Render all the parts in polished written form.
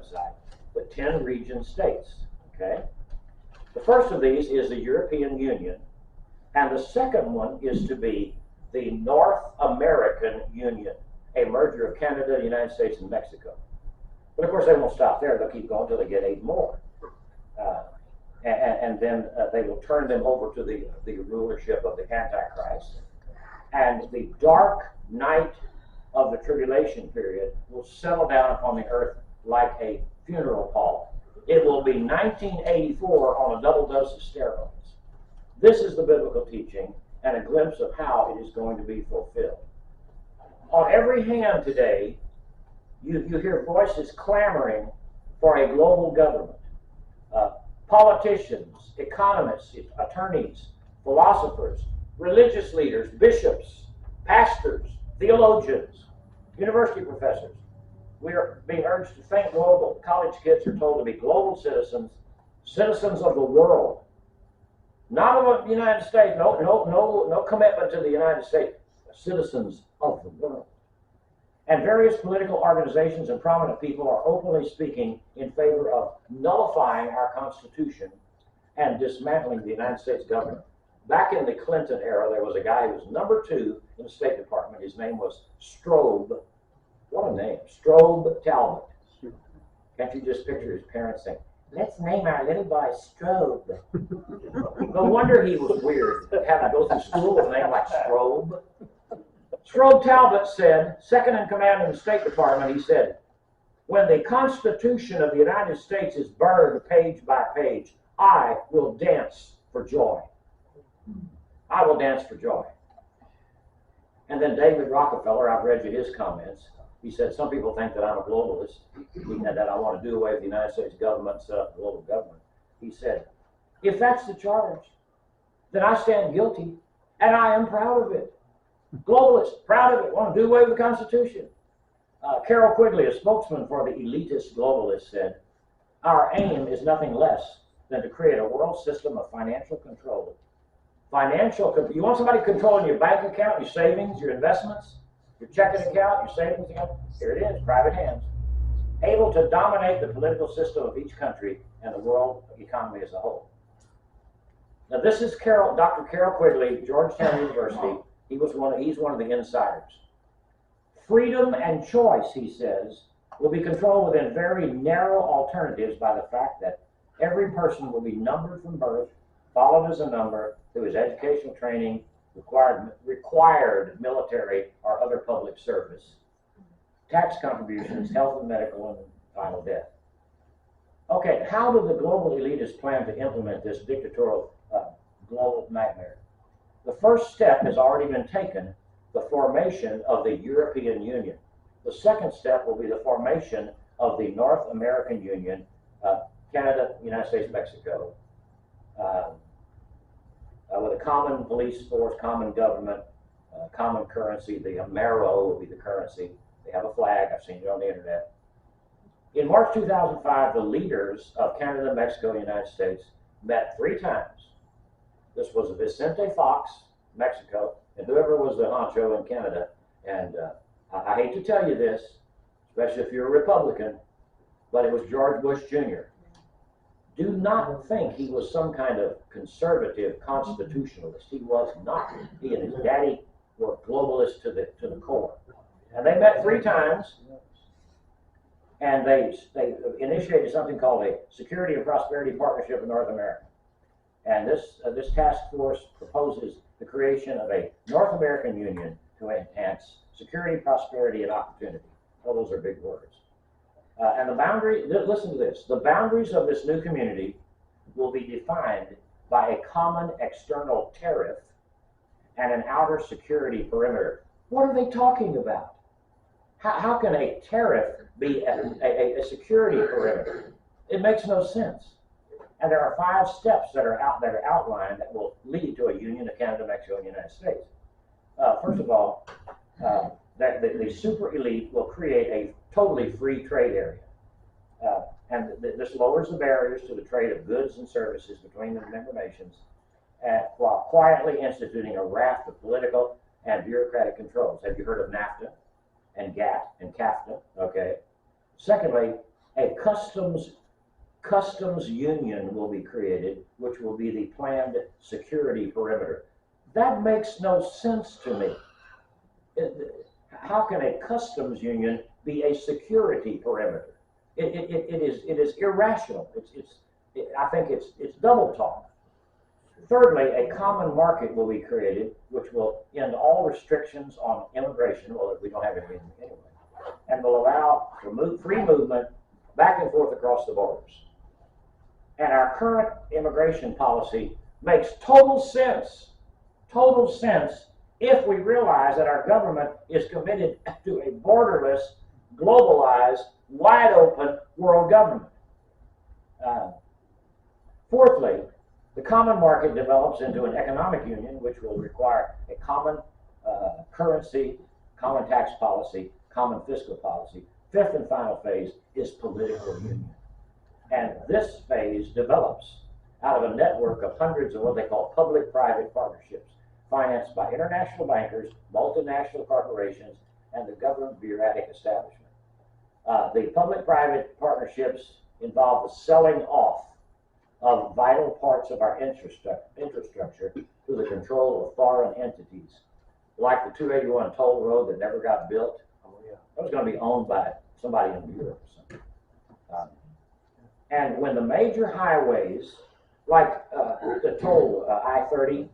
website, the 10 region states, okay? The first of these is the European Union, and the second one is to be the North American Union, a merger of Canada, the United States, and Mexico. But of course, they won't stop there. They'll keep going until they get 8 more. And then they will turn them over to the rulership of the Antichrist. And the dark night of the tribulation period will settle down upon the earth like a funeral pall. It will be 1984 on a double dose of steroids. This is the biblical teaching and a glimpse of how it is going to be fulfilled. On every hand today, you hear voices clamoring for a global government. Politicians, economists, attorneys, philosophers, religious leaders, bishops, pastors, theologians, university professors. We are being urged to think global. College kids are told to be global citizens, citizens of the world. Not of the United States, no commitment to the United States, citizens of the world. And various political organizations and prominent people are openly speaking in favor of nullifying our Constitution and dismantling the United States government. Back in the Clinton era, there was a guy who was number 2 in the State Department. His name was Strobe. What a name, Strobe Talbot. Can't you just picture his parents saying, "Let's name our little boy Strobe"? No wonder he was weird, having to go through school with a name like Strobe. Strobe Talbot said, second in command in the State Department, he said, "When the Constitution of the United States is burned page by page, I will dance for joy." I will dance for joy. And then David Rockefeller, I've read you his comments. He said, some people think that I'm a globalist, and that I want to do away with the United States government, set up a global government. He said, if that's the charge, then I stand guilty, and I am proud of it. Globalist, proud of it, want to do away with the Constitution. Carol Quigley, a spokesman for the elitist globalists, said, our aim is nothing less than to create a world system of financial control. You want somebody controlling your bank account, your savings, your investments, your checking account, your savings account? Here it is, private hands. Able to dominate the political system of each country and the world economy as a whole. Now this is Dr. Carol Quigley, Georgetown University. He's one of the insiders. Freedom and choice, he says, will be controlled within very narrow alternatives by the fact that every person will be numbered from birth, followed as a number through his educational training, required military or other public service, tax contributions, health and medical, and final death. Okay, how do the global elitists plan to implement this dictatorial global nightmare? The first step has already been taken, the formation of the European Union. The second step will be the formation of the North American Union, Canada, United States, Mexico, with a common police force, common government, common currency. The Amero will be the currency. They have a flag. I've seen it on the internet. In March 2005, the leaders of Canada, Mexico, and the United States met 3 times. This was Vicente Fox, Mexico, and whoever was the honcho in Canada. And I hate to tell you this, especially if you're a Republican, but it was George Bush Jr. Do not think he was some kind of conservative constitutionalist. He was not. He and his daddy were globalists to the core. And they met 3 times, and they initiated something called a Security and Prosperity Partnership in North America. And this task force proposes the creation of a North American Union to enhance security, prosperity, and opportunity. Well, those are big words. And the boundary, listen to this, the boundaries of this new community will be defined by a common external tariff and an outer security perimeter. What are they talking about? How can a tariff be a security perimeter? It makes no sense. And there are 5 steps that are outlined that will lead to a union of Canada, Mexico, and the United States. First of all, the super elite will create a totally free trade area. And this lowers the barriers to the trade of goods and services between the member nations, while quietly instituting a raft of political and bureaucratic controls. Have you heard of NAFTA and GATT and CAFTA? Okay. Secondly, A customs union will be created, which will be the planned security perimeter. That makes no sense to me. How can a customs union be a security perimeter? It is irrational. I think it's double talk. Thirdly, a common market will be created, which will end all restrictions on immigration, well, we don't have any anyway, and will allow free movement back and forth across the borders. And our current immigration policy makes total sense if we realize that our government is committed to a borderless, globalized, wide open world government. Fourthly, the common market develops into an economic union, which will require a common currency, common tax policy, common fiscal policy. Fifth and final phase is political union. And this phase develops out of a network of hundreds of what they call public-private partnerships, financed by international bankers, multinational corporations, and the government bureaucratic establishment. The public-private partnerships involve the selling off of vital parts of our infrastructure to the control of foreign entities, like the 281 toll road that never got built. That was going to be owned by somebody in Europe or something. And when the major highways, like the toll I-30,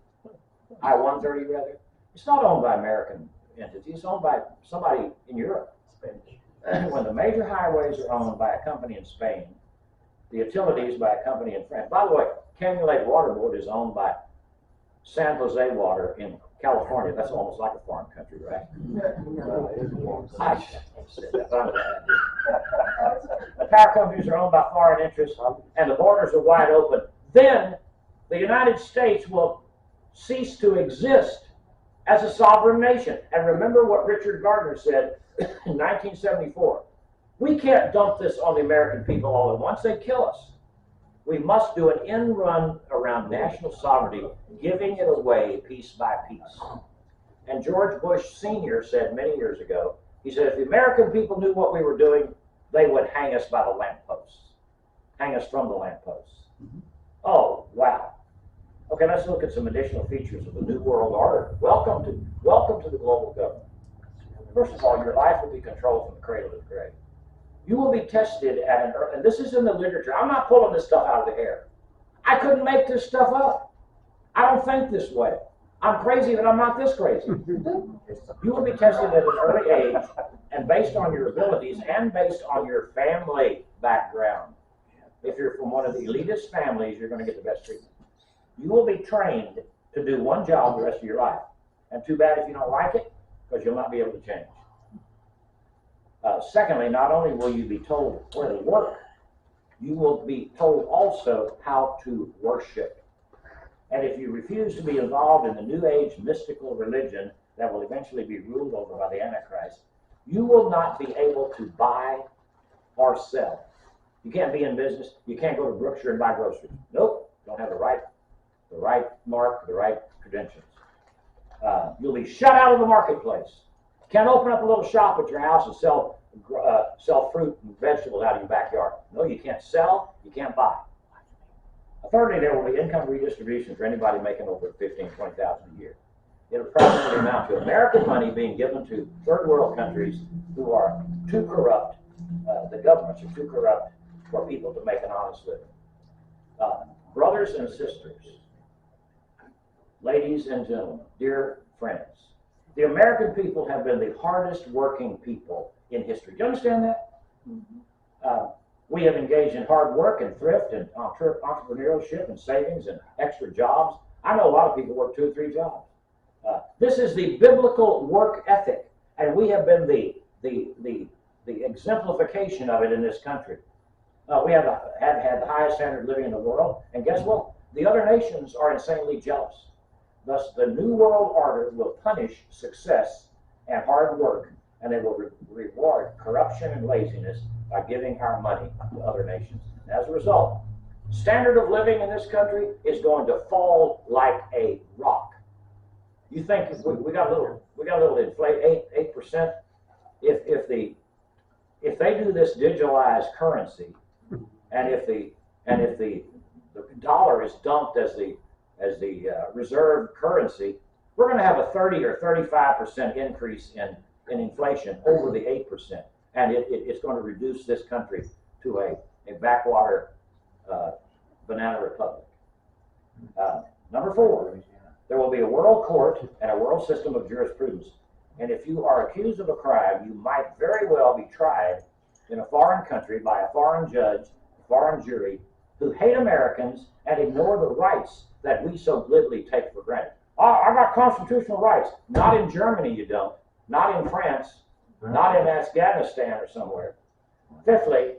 I-130 rather, it's not owned by American entities, it's owned by somebody in Europe. When the major highways are owned by a company in Spain, the utilities by a company in France. By the way, Canyon Lake Water Board is owned by San Jose Water in California. That's almost like a foreign country, right? I said that. The power companies are owned by foreign interests, and the borders are wide open. Then the United States will cease to exist as a sovereign nation. And remember what Richard Gardner said in 1974. We can't dump this on the American people all at once. They'd kill us. We must do an end run around national sovereignty, giving it away piece by piece. And George Bush Sr. said many years ago, he said, if the American people knew what we were doing, they would hang us by the lampposts, hang us from the lampposts. Oh, wow. Okay, let's look at some additional features of the New World Order. Welcome to the global government. First of all, your life will be controlled from the cradle to the grave. You will be tested at and this is in the literature. I'm not pulling this stuff out of the air. I couldn't make this stuff up. I don't think this way. I'm crazy, but I'm not this crazy. You will be tested at an early age, and based on your abilities and based on your family background. If you're from one of the elitist families, you're going to get the best treatment. You will be trained to do one job the rest of your life. And too bad if you don't like it, because you'll not be able to change. Secondly, not only will you be told where to work, you will be told also how to worship. And if you refuse to be involved in the New Age mystical religion that will eventually be ruled over by the Antichrist, you will not be able to buy or sell. You can't be in business. You can't go to Brookshire and buy groceries. Nope, don't have the right mark, the right credentials. You'll be shut out of the marketplace. Can't open up a little shop at your house and sell fruit and vegetables out of your backyard. No, you can't sell, you can't buy. Thirdly, there will be income redistribution for anybody making over $15,000 to $20,000 a year. It'll probably amount to American money being given to third world countries who are too corrupt. The governments are too corrupt for people to make an honest living. Brothers and sisters, ladies and gentlemen, dear friends, the American people have been the hardest working people in history. Do you understand that? We have engaged in hard work and thrift and entrepreneurship and savings and extra jobs. I know a lot of people work 2 or 3 jobs. This is the biblical work ethic, and we have been the exemplification of it in this country. We have had the highest standard of living in the world, and guess what? The other nations are insanely jealous. Thus, the New World Order will punish success and hard work, and they will reward corruption and laziness by giving our money to other nations. And as a result, standard of living in this country is going to fall like a rock. You think if we got a little inflate 8%? If the if they do this digitalized currency, and if the dollar is dumped as the reserve currency, we're going to have a 30 or 35% increase in inflation over the 8%, and it's going to reduce this country to a backwater banana republic. Number 4, there will be a world court and a world system of jurisprudence. And if you are accused of a crime, you might very well be tried in a foreign country by a foreign judge, a foreign jury, who hate Americans and ignore the rights that we so glibly take for granted. Oh, I got constitutional rights. Not in Germany, you don't. Not in France. Not in Afghanistan or somewhere. 5thly,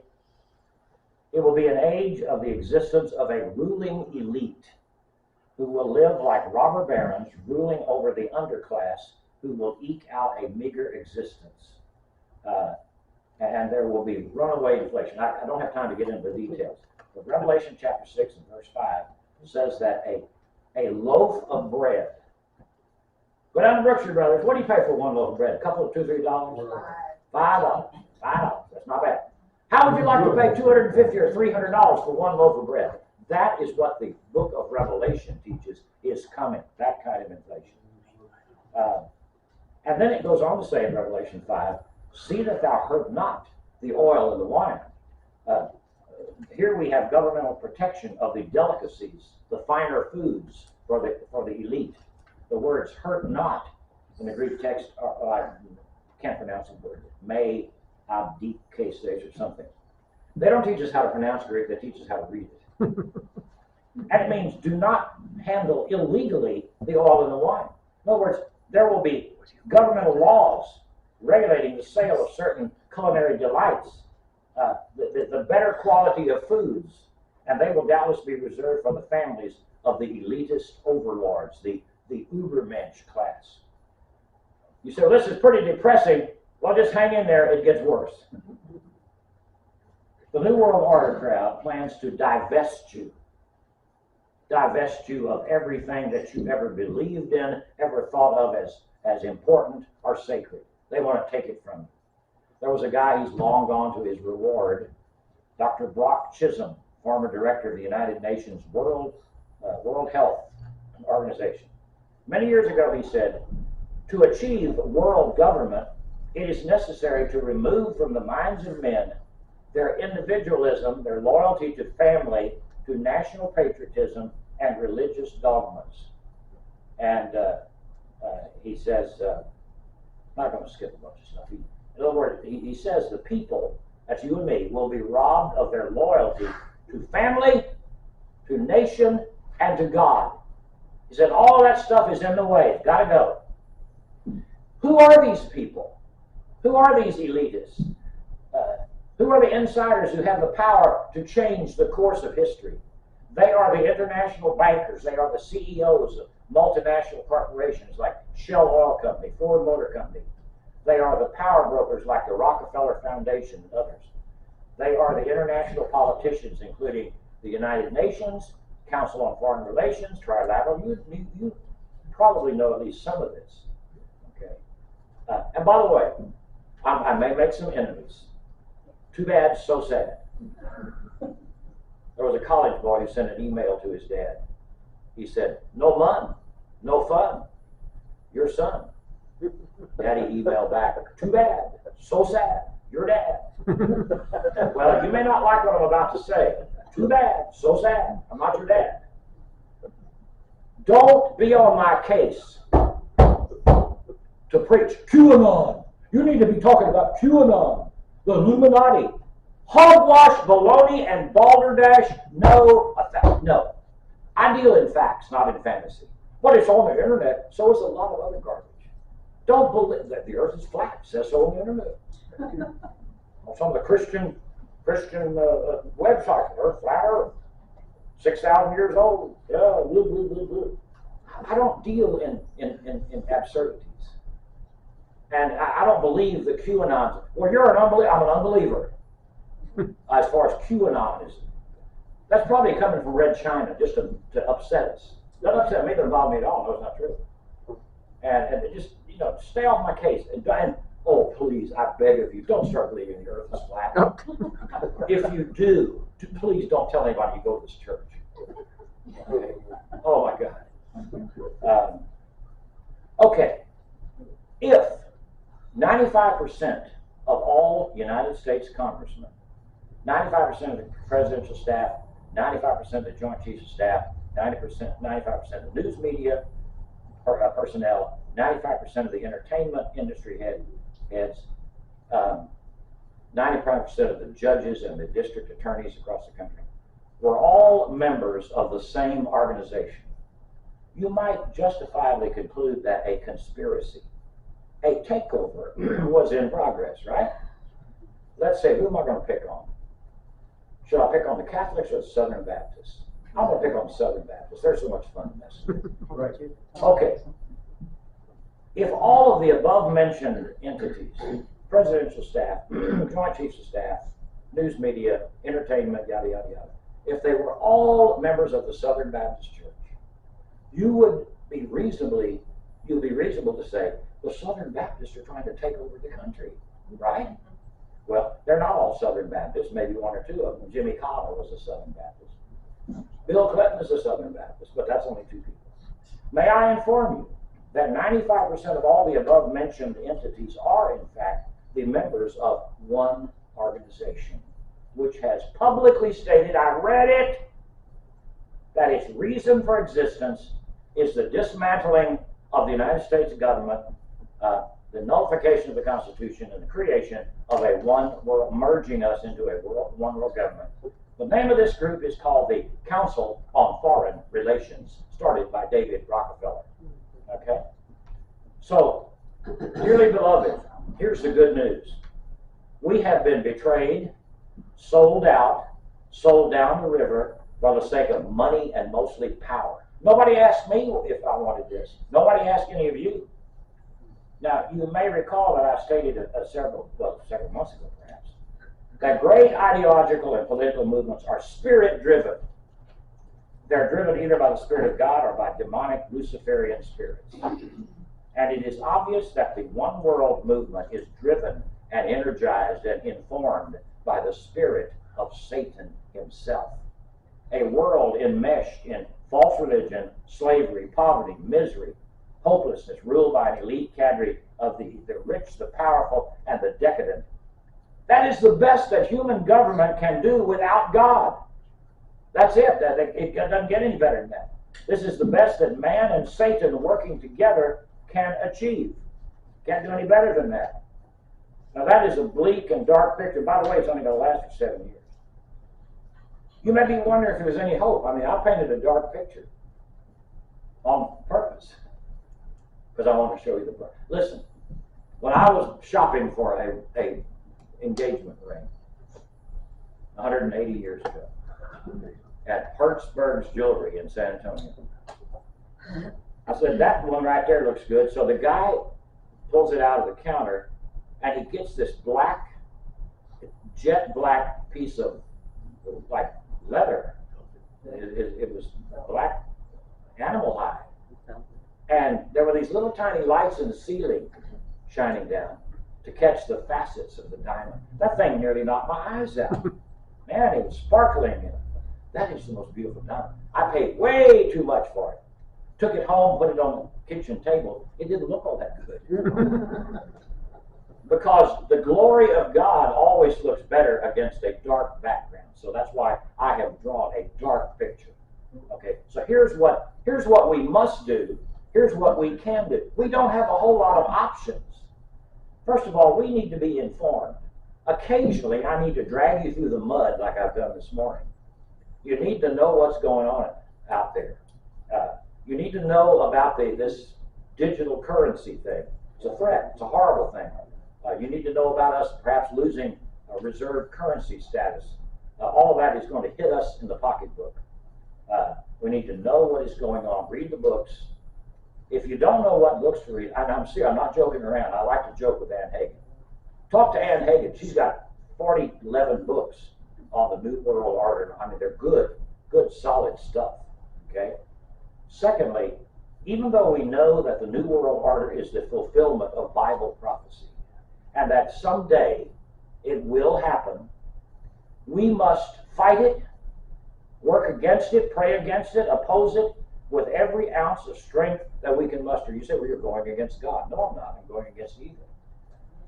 it will be an age of the existence of a ruling elite who will live like robber barons ruling over the underclass, who will eke out a meager existence. And there will be runaway inflation. I don't have time to get into the details. But Revelation chapter 6 and verse 5 says that a loaf of bread. Go down to Brookshire Brothers. What do you pay for one loaf of bread? A couple of $2, $3? $5. $5. That's not bad. How would you like to pay $250 or $300 for one loaf of bread? That is what the book of Revelation teaches is coming, that kind of inflation. And then it goes on to say in Revelation 5, see that thou hurt not the oil and the wine. Here we have governmental protection of the delicacies, the finer foods for the elite. The words hurt not in the Greek text I can't pronounce the word, may abdikases or something. They don't teach us how to pronounce Greek, they teach us how to read it. And it means do not handle illegally the oil and the wine. In other words, there will be governmental laws regulating the sale of certain culinary delights, the better quality of foods, and they will doubtless be reserved for the families of the elitist overlords, the Ubermensch class. You say, well, this is pretty depressing. Well, just hang in there, it gets worse. The New World Order crowd plans to divest you of everything that you ever believed in, ever thought of as important or sacred. They want to take it from you. There was a guy who's long gone to his reward, Dr. Brock Chisholm, former director of the United Nations World Health Organization. Many years ago, he said, to achieve world government, it is necessary to remove from the minds of men their individualism, their loyalty to family, to national patriotism, and religious dogmas. And he says, I'm not going to skip a bunch of stuff. In other words, he says the people, that's you and me, will be robbed of their loyalty to family, to nation, and to God. He said all of that stuff is in the way. It's got to go. Who are these people? Who are these elitists? Who are the insiders who have the power to change the course of history? They are the international bankers. They are the CEOs of multinational corporations like Shell Oil Company, Ford Motor Company. They are the power brokers like the Rockefeller Foundation and others. They are the international politicians, including the United Nations, Council on Foreign Relations, Trilateral. You probably know at least some of this. Okay. And by the way, I may make some enemies. Too bad, so sad. There was a college boy who sent an email to his dad. He said, no mun, no fun, your son. Daddy emailed back, too bad, so sad, your dad. Well, you may not like what I'm about to say. Too bad, so sad, I'm not your dad. Don't be on my case to preach QAnon. You need to be talking about QAnon, the Illuminati. Hogwash, baloney, and balderdash, no. I deal in facts, not in fantasy. But it's on the internet, so is a lot of other garbage. Don't believe that the earth is flat, says so on the internet. On some of the Christian websites, earth flat earth, 6,000 years old. Yeah, blah, blah, blah, blah. I don't deal in absurdities. And I don't believe the QAnon. Well, you're an unbeliever. I'm an unbeliever. As far as QAnon is, that's probably coming from Red China just to upset us. Doesn't upset me, doesn't bother me at all. No, it's not true. And just, stay off my case. And Oh, please, I beg of you, don't start believing the earth is flat. If you do, please don't tell anybody you go to this church. Okay? Oh my God. Okay, if 95% of all United States congressmen, 95% of the presidential staff, 95% of the Joint Chiefs of Staff, 95% of the news media personnel, 95% of the entertainment industry heads, 95% of the judges and the district attorneys across the country were all members of the same organization, you might justifiably conclude that a conspiracy, a takeover was in progress, right? Let's say, who am I going to pick on? Should I pick on the Catholics or the Southern Baptists? I'm going to pick on the Southern Baptists. They're so much fun in this. Right. Okay. If all of the above-mentioned entities, presidential staff, joint chiefs of staff, news media, entertainment, yada, yada, yada, if they were all members of the Southern Baptist Church, you would be reasonable to say the Southern Baptists are trying to take over the country, right? Well, they're not all Southern Baptists, maybe one or two of them. Jimmy Carter was a Southern Baptist. Bill Clinton is a Southern Baptist, but that's only two people. May I inform you that 95% of all the above-mentioned entities are, in fact, the members of one organization, which has publicly stated, I read it, that its reason for existence is the dismantling of the United States government, the nullification of the Constitution, and the creation of a one world, merging us into a one world government. The name of this group is called the Council on Foreign Relations, started by David Rockefeller. Okay? So, dearly beloved, here's the good news. We have been betrayed, sold out, sold down the river for the sake of money and mostly power. Nobody asked me if I wanted this. Nobody asked any of you. Now, you may recall that I stated several months ago, perhaps, that great ideological and political movements are spirit-driven. They're driven either by the Spirit of God or by demonic Luciferian spirits. And it is obvious that the one world movement is driven and energized and informed by the spirit of Satan himself. A world enmeshed in false religion, slavery, poverty, misery, hopelessness, ruled by an elite cadre of the rich, the powerful, and the decadent. That is the best that human government can do without God. That's it. It doesn't get any better than that. This is the best that man and Satan working together can achieve. Can't do any better than that. Now that is a bleak and dark picture. By the way, it's only going to last for 7 years. You may be wondering if there's any hope. I mean, I painted a dark picture on purpose because I want to show you the bright. Listen, when I was shopping for a engagement ring 180 years ago at Hertzberg's Jewelry in San Antonio, I said, that one right there looks good. So the guy pulls it out of the counter and he gets this black, jet black piece of like leather. It was black animal hide. And there were these little tiny lights in the ceiling shining down to catch the facets of the diamond. That thing nearly knocked my eyes out. Man, it was sparkling in it. That is the most beautiful diamond. I paid way too much for it. Took it home, put it on the kitchen table. It didn't look all that good. Because the glory of God always looks better against a dark background. So that's why I have drawn a dark picture. Okay, so here's what we must do. Here's what we can do. We don't have a whole lot of options. First of all, we need to be informed. Occasionally, I need to drag you through the mud like I've done this morning. You need to know what's going on out there. You need to know about this digital currency thing. It's a threat. It's a horrible thing. You need to know about us perhaps losing reserve currency status. All of that is going to hit us in the pocketbook. We need to know what is going on. Read the books. If you don't know what books to read, and I'm serious, I'm not joking around. I like to joke with Ann Hagen. Talk to Ann Hagen. She's got 11 books on the New World Order. I mean, they're good, solid stuff. Okay? Secondly, even though we know that the New World Order is the fulfillment of Bible prophecy, and that someday it will happen. We must fight it, work against it, pray against it, oppose it with every ounce of strength that we can muster. You say, well, you're going against God. No, I'm not. I'm going against evil.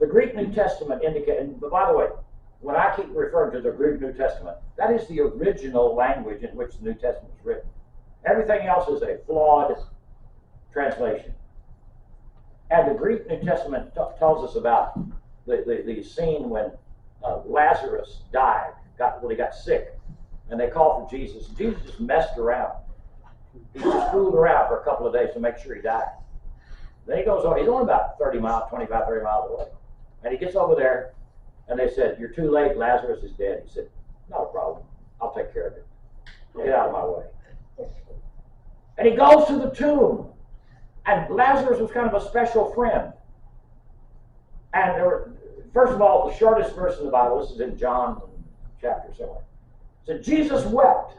The Greek New Testament indicates, and by the way, when I keep referring to the Greek New Testament, that is the original language in which the New Testament was written. Everything else is a flawed translation. And the Greek New Testament tells us about the scene when Lazarus died, he got sick, and they called for Jesus. Jesus just messed around. He just fooled around for a couple of days to make sure he died. Then he goes on, he's only about 30 miles away. And he gets over there, and they said, you're too late, Lazarus is dead. He said, not a problem, I'll take care of it. Get out of my way. And he goes to the tomb, and Lazarus was kind of a special friend. And there were, first of all, the shortest verse in the Bible, this is in John chapter somewhere. It said, Jesus wept.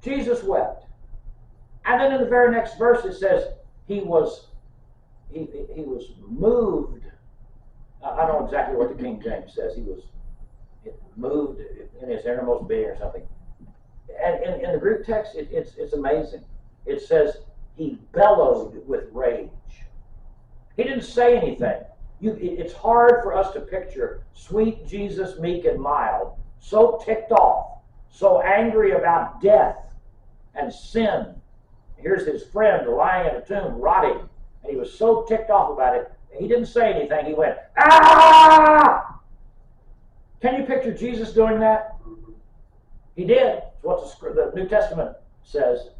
Jesus wept. And then in the very next verse it says, he was moved. I don't know exactly what the King James says. He was moved in his innermost being or something. And in the Greek text, it's amazing. It says he bellowed with rage. He didn't say anything. It's hard for us to picture sweet Jesus, meek and mild, so ticked off, so angry about death and sin. Here's his friend lying in a tomb, rotting, and he was so ticked off about it, he didn't say anything. He went, ah! Can you picture Jesus doing that? He did. It's what the New Testament says.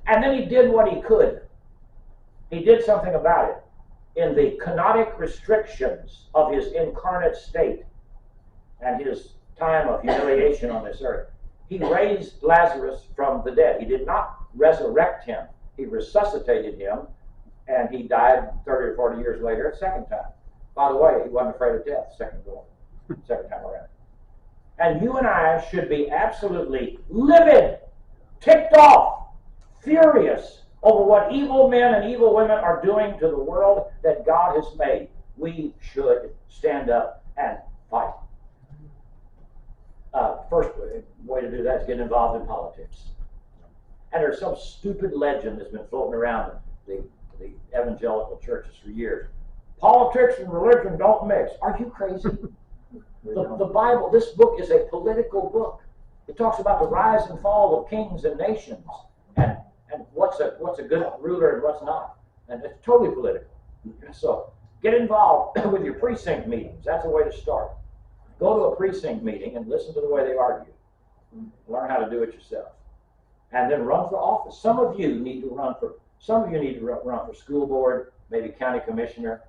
And then he did what he could. He did something about it. In the canonic restrictions of his incarnate state and his time of humiliation on this earth, he raised Lazarus from the dead. He did not resurrect him. He resuscitated him, and he died 30 or 40 years later a second time. By the way, he wasn't afraid of death second time around. And you and I should be absolutely livid, ticked off, furious over what evil men and evil women are doing to the world that God has made. We should stand up and fight. First way to do that is get involved in politics. And there's some stupid legend that's been floating around the evangelical churches for years. Politics and religion don't mix. Are you crazy? The Bible, this book is a political book. It talks about the rise and fall of kings and nations, and what's a good ruler and what's not. And it's totally political. So get involved with your precinct meetings. That's a way to start. Go to a precinct meeting and listen to the way they argue. Learn how to do it yourself. And then run for office. Some of you need to run for school board, maybe county commissioner.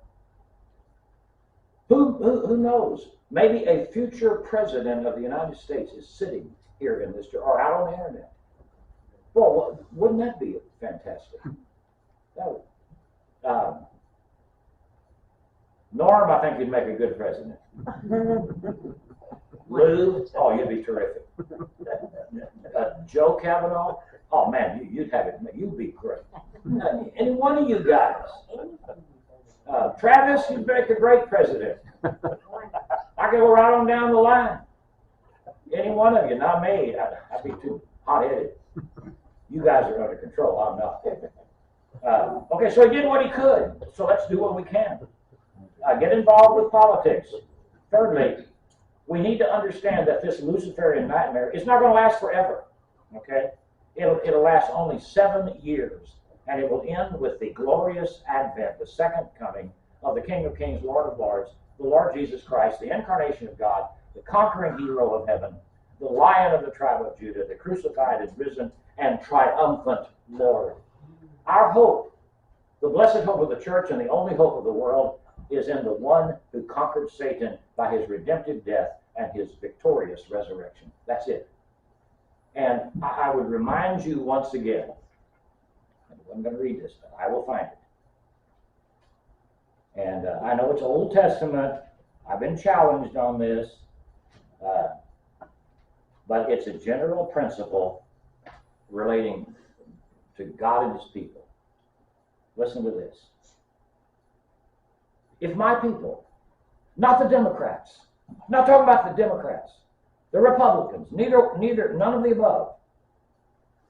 Who knows? Maybe a future president of the United States is sitting here in this, or out on the internet. Well, wouldn't that be fantastic? Norm, I think you'd make a good president. Lou, oh, you'd be terrific. Joe Kavanaugh, oh man, you'd have it. You'd be great. Any one of you guys. Travis, you'd make a great president. I could go right on down the line. Any one of you, not me. I'd be too hot-headed. You guys are under control. I'm not. Okay, so he did what he could. So let's do what we can. Get involved with politics. Thirdly, we need to understand that this Luciferian nightmare is not going to last forever. Okay? It'll last only 7 years. And it will end with the glorious advent, the second coming of the King of Kings, Lord of Lords, the Lord Jesus Christ, the incarnation of God, the conquering hero of heaven, the Lion of the tribe of Judah, the crucified and risen and triumphant Lord. Our hope, the blessed hope of the church and the only hope of the world, is in the one who conquered Satan by his redemptive death and his victorious resurrection. That's it. And I would remind you once again, I'm going to read this, but I will find it. And I know it's Old Testament. I've been challenged on this. But it's a general principle relating to God and his people. Listen to this. If my people, not the Democrats, I'm not talking about the Democrats, the Republicans, none of the above.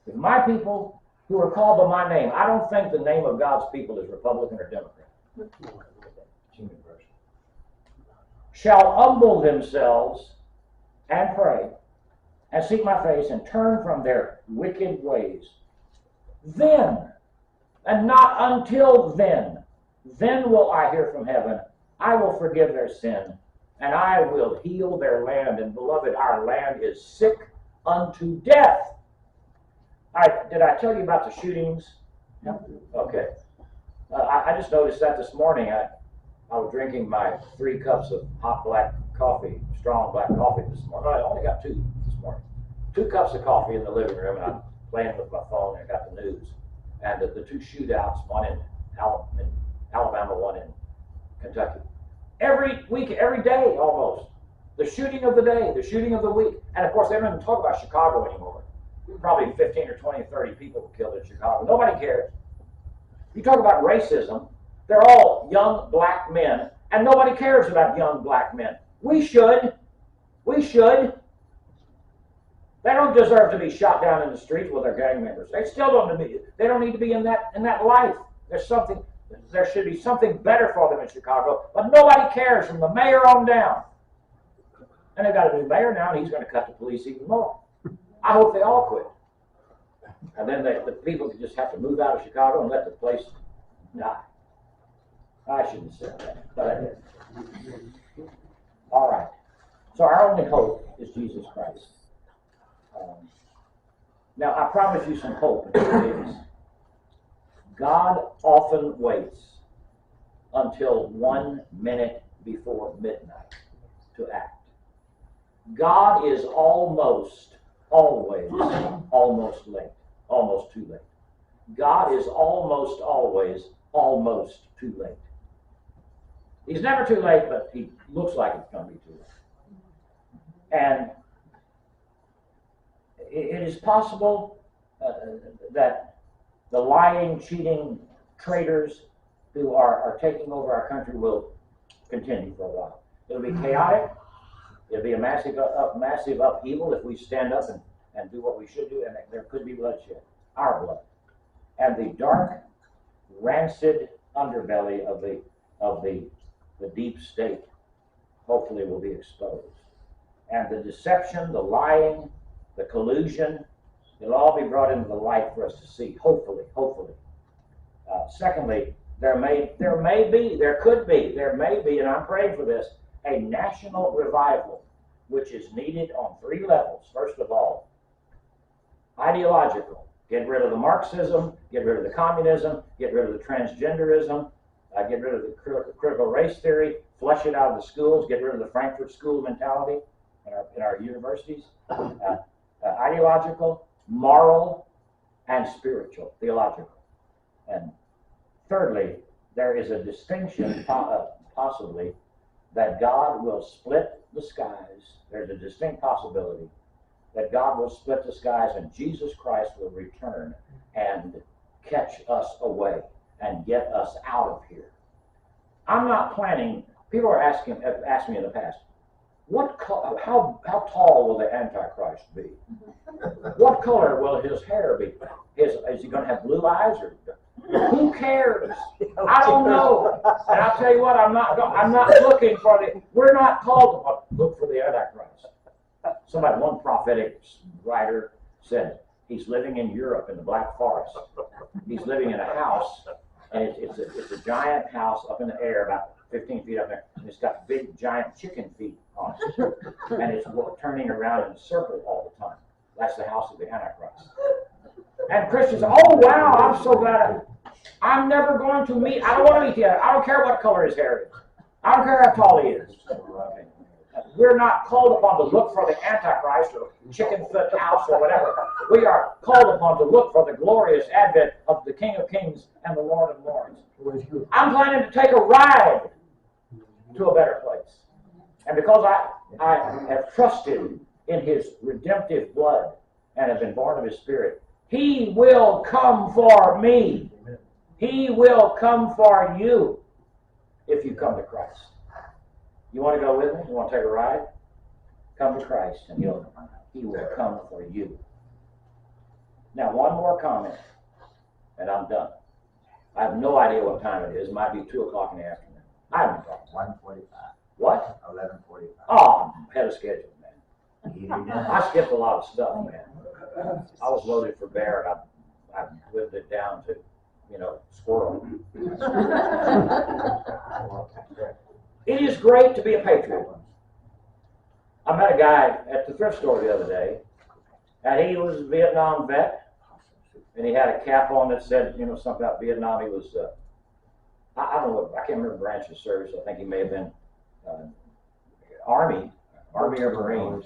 If my people who are called by my name, I don't think the name of God's people is Republican or Democrat, shall humble themselves and pray and seek my face and turn from their wicked ways, then, and not until then will I hear from heaven, I will forgive their sin, and I will heal their land. And beloved, our land is sick unto death. Did I tell you about the shootings? No. Okay. I just noticed that this morning. I was drinking my 3 cups of hot black coffee, strong black coffee this morning. I only got 2 this morning. 2 cups of coffee in the living room, and I'm playing with my phone, and I got the news. And the 2 shootouts, one in Alabama, one in Kentucky. Every week, every day almost. The shooting of the day, the shooting of the week. And of course, they don't even talk about Chicago anymore. Probably 15 or 20 or 30 people were killed in Chicago. Nobody cares. You talk about racism, they're all young black men, and nobody cares about young black men. We should. We should. They don't deserve to be shot down in the streets with their gang members. They still don't need. They don't need to be in that life. There should be something better for them in Chicago, but nobody cares from the mayor on down. And they've got a new mayor now, and he's going to cut the police even more. I hope they all quit. And then the people can just have to move out of Chicago and let the place die. I shouldn't say that, but I did. All right. So our only hope is Jesus Christ. Now, I promise you some hope in 2 days. God often waits until 1 minute before midnight to act. God is almost, always, almost late, almost too late. God is almost always, almost too late. He's never too late, but he looks like it's going to be too late. And it is possible that the lying, cheating traitors who are taking over our country will continue for a while. It'll be chaotic. It'll be a massive upheaval if we stand up and do what we should do, and there could be bloodshed, our blood. And the dark, rancid underbelly of the deep state hopefully will be exposed. And the deception, the lying, the collusion, it'll all be brought into the light for us to see, hopefully. Secondly, there could be, and I'm praying for this, a national revival, which is needed on 3 levels. First of all, ideological. Get rid of the Marxism, get rid of the communism, get rid of the transgenderism, get rid of the critical race theory, flush it out of the schools, get rid of the Frankfurt School mentality in our universities. Ideological, moral, and spiritual, theological. And thirdly, there is a distinction, possibly, that God will split the skies. There's a distinct possibility that God will split the skies and Jesus Christ will return and catch us away and get us out of here. I'm not planning. People are asked me in the past, how tall will the Antichrist be? What color will his hair be? Is he going to have blue eyes or? Who cares? I don't know. And I'll tell you what, I'm not looking for we're not called to look for the Antichrist. One prophetic writer said he's living in Europe in the Black Forest. He's living in a house, and it's a giant house up in the air, about 15 feet up there, and it's got big giant chicken feet on it. And it's turning around in a circle all the time. That's the house of the Antichrist. And Christians, oh wow, I'm so glad I'm never going to meet, I don't want to meet the Antichrist. I don't care what color his hair is. I don't care how tall he is. We're not called upon to look for the Antichrist or chicken foot house or whatever. We are called upon to look for the glorious advent of the King of Kings and the Lord of Lords. I'm planning to take a ride to a better place. And because I have trusted in his redemptive blood and have been born of his Spirit, he will come for me. He will come for you. if you come to Christ. You want to go with me? You want to take a ride? Come to Christ, and He will come for you. Now, one more comment, and I'm done. I have no idea what time it is. It might be 2 o'clock in the afternoon. I haven't talked. 1:45. What? 11:45. Oh, I'm ahead of schedule, man. You did. I skipped a lot of stuff, man. I was loaded for bear, and I've lived it down to, squirrel. It is great to be a patriot. I met a guy at the thrift store the other day, and he was a Vietnam vet, and he had a cap on that said, something about Vietnam. He was, I don't know, I can't remember the branch of service. I think he may have been Army or Marines.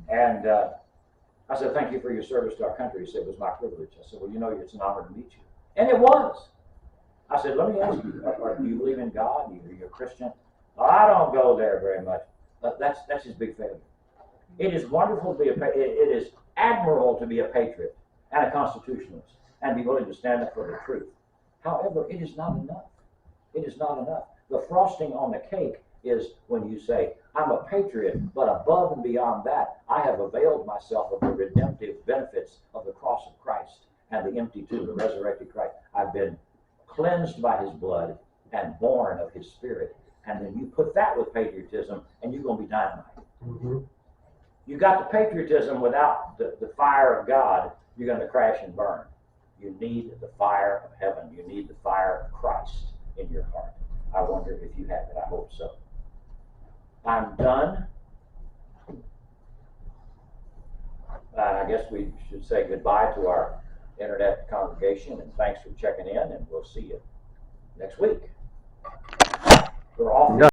And I said, thank you for your service to our country. He said, it was my privilege. I said, well, it's an honor to meet you. And it was. I said, let me ask you, do you believe in God? Are you a Christian? Well, I don't go there very much. But that's his big failure. It is wonderful to be it is admirable to be a patriot and a constitutionalist and be willing to stand up for the truth. However, it is not enough. It is not enough. The frosting on the cake is when you say, I'm a patriot, but above and beyond that, I have availed myself of the redemptive benefits of the cross of Christ and the empty tomb, the resurrected Christ. I've been cleansed by His blood and born of His Spirit. And then you put that with patriotism, and you're going to be dynamite. Mm-hmm. You got the patriotism without the fire of God, you're going to crash and burn. You need the fire of heaven. You need the fire of Christ in your heart. I wonder if you have it. I hope so. I'm done. I guess we should say goodbye to our internet congregation, and thanks for checking in, and we'll see you next week. We're off.